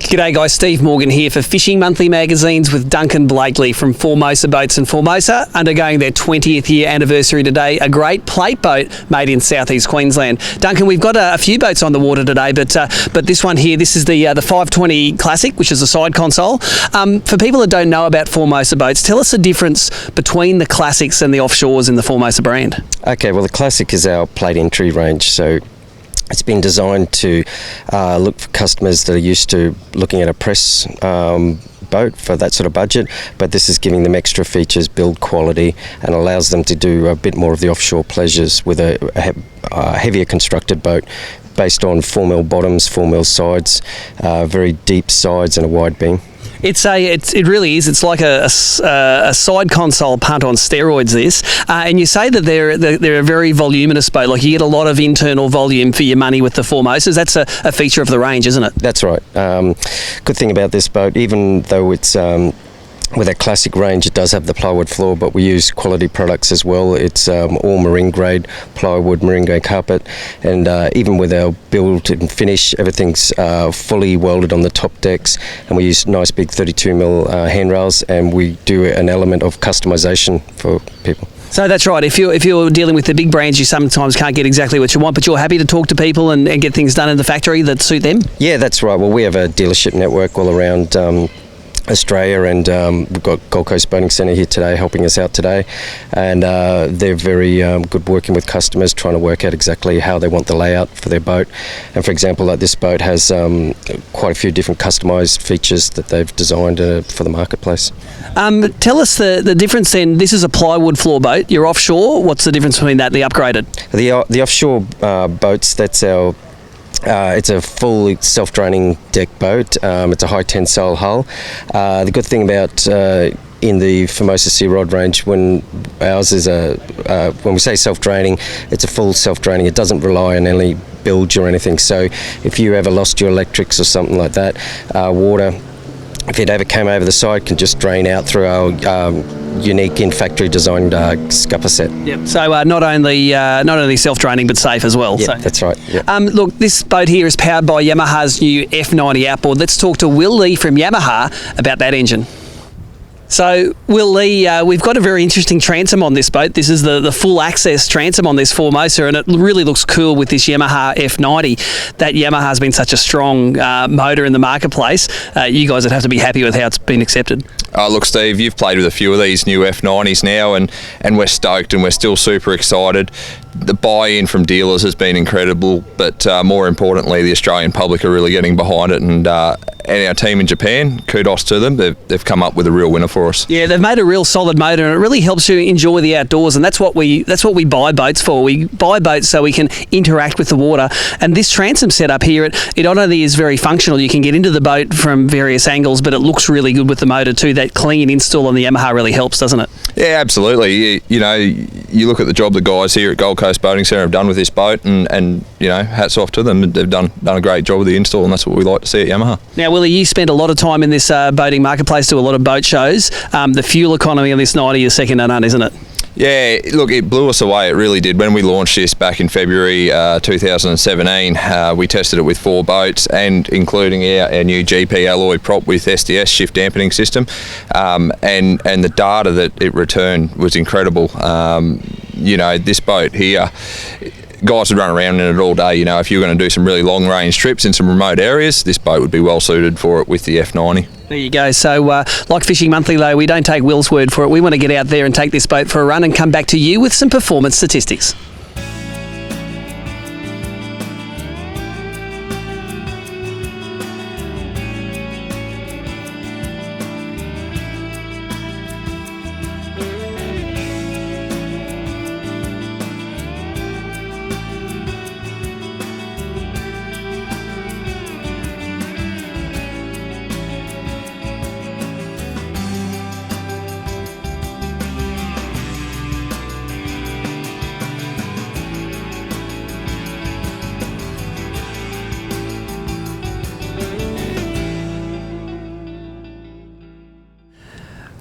G'day guys, Steve Morgan here for Fishing Monthly Magazines with Duncan Blakley from Formosa Boats and Formosa, undergoing their 20th year anniversary today, a great plate boat made in southeast Queensland. Duncan, we've got a few boats on the water today, but this one here, this is the 520 Classic, which is a side console. For people that don't know about Formosa boats, tell us the difference between the Classics and the offshores in the Formosa brand. Okay, well the Classic is our plate entry range, so it's been designed to look for customers that are used to looking at a press boat for that sort of budget, but this is giving them extra features, build quality, and allows them to do a bit more of the offshore pleasures with a heavier constructed boat based on 4mm bottoms, 4mm sides, very deep sides and a wide beam. It really is. It's like a side console punt on steroids. This, and you say that they're a very voluminous boat. Like you get a lot of internal volume for your money with the Formosas. That's a feature of the range, isn't it? That's right. Good thing about this boat, even though it's with a Classic range, it does have the plywood floor, but we use quality products as well. It's all marine grade plywood, marine grade carpet, and even with our build and finish, everything's fully welded on the top decks, and we use nice big 32mm handrails, and we do an element of customization for people. So that's right. If you're dealing with the big brands, you sometimes can't get exactly what you want, but you're happy to talk to people and get things done in the factory that suit them? Yeah, that's right. Well, we have a dealership network all around Australia, and we've got Gold Coast Boating Centre here today helping us out today, and they're very good working with customers, trying to work out exactly how they want the layout for their boat. And for example, like this boat has quite a few different customised features that they've designed for the marketplace. Tell us the difference then. This is a plywood floor boat, you're offshore. What's the difference between that and the upgraded? The offshore boats, that's our it's a fully self-draining deck boat. It's a high tensile hull. The good thing about in the Formosa SeaRod range, when ours is when we say self-draining, it's a full self-draining. It doesn't rely on any bilge or anything. So if you ever lost your electrics or something like that, water, if it ever came over the side, can just drain out through our unique in-factory designed scupper set. Yep. So not only self-draining but safe as well. Yeah, so. That's right. Yep. Look, this boat here is powered by Yamaha's new F90 outboard. Let's talk to Will Lee from Yamaha about that engine. So, Will Lee, we've got a very interesting transom on this boat. This is the full access transom on this Formosa, and it really looks cool with this Yamaha F90. That Yamaha's been such a strong motor in the marketplace. You guys would have to be happy with how it's been accepted. Look, Steve, you've played with a few of these new F90s now, and we're stoked and we're still super excited. The buy-in from dealers has been incredible, but more importantly, the Australian public are really getting behind it, and our team in Japan, kudos to them. They've come up with a real winner for us. Yeah, they've made a real solid motor, and it really helps you enjoy the outdoors, and that's what we buy boats for. We buy boats so we can interact with the water, and this transom setup here, it not only is very functional, you can get into the boat from various angles, but it looks really good with the motor too. That clean install on the Yamaha really helps, doesn't it? Yeah, absolutely. You look at the job the guys here at Gold Coast Boating Centre have done with this boat, and hats off to them. They've done a great job with the install, and that's what we like to see at Yamaha. Now, Willie, you spend a lot of time in this boating marketplace, do a lot of boat shows. The fuel economy on this 90 is second to none, isn't it? Yeah, look, it blew us away. It really did. When we launched this back in February 2017, we tested it with 4 boats, and including our new GP alloy prop with SDS shift dampening system, and the data that it returned was incredible. This boat here, guys would run around in it all day. If you're going to do some really long range trips in some remote areas, this boat would be well suited for it with the F90. There you go. So like Fishing Monthly though, we don't take Will's word for it. We want to get out there and take this boat for a run and come back to you with some performance statistics.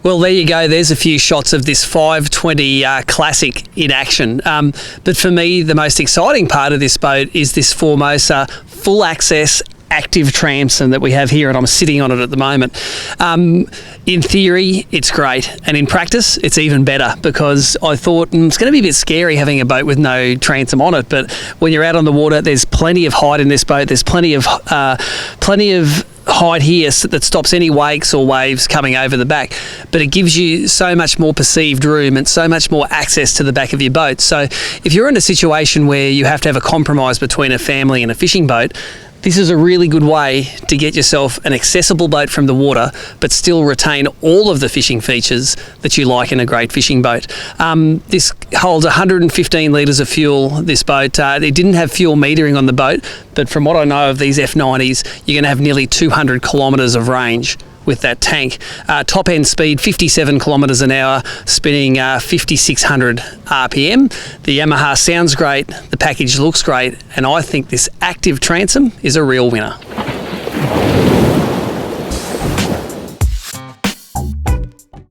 Well, there you go. There's a few shots of this 520 Classic in action. But for me, the most exciting part of this boat is this Formosa full access Active Transom that we have here, and I'm sitting on it at the moment. In theory, it's great, and in practice, it's even better, because I thought it's going to be a bit scary having a boat with no transom on it, but when you're out on the water, there's plenty of height in this boat. There's plenty of height here that stops any wakes or waves coming over the back, but it gives you so much more perceived room and so much more access to the back of your boat. So if you're in a situation where you have to have a compromise between a family and a fishing boat, this is a really good way to get yourself an accessible boat from the water, but still retain all of the fishing features that you like in a great fishing boat. This holds 115 litres of fuel, this boat. It didn't have fuel metering on the boat, but from what I know of these F90s, you're going to have nearly 200 kilometres of range with that tank. Top end speed 57 kilometres an hour, spinning 5,600 RPM. The Yamaha sounds great, the package looks great, and I think this Active Transom is a real winner.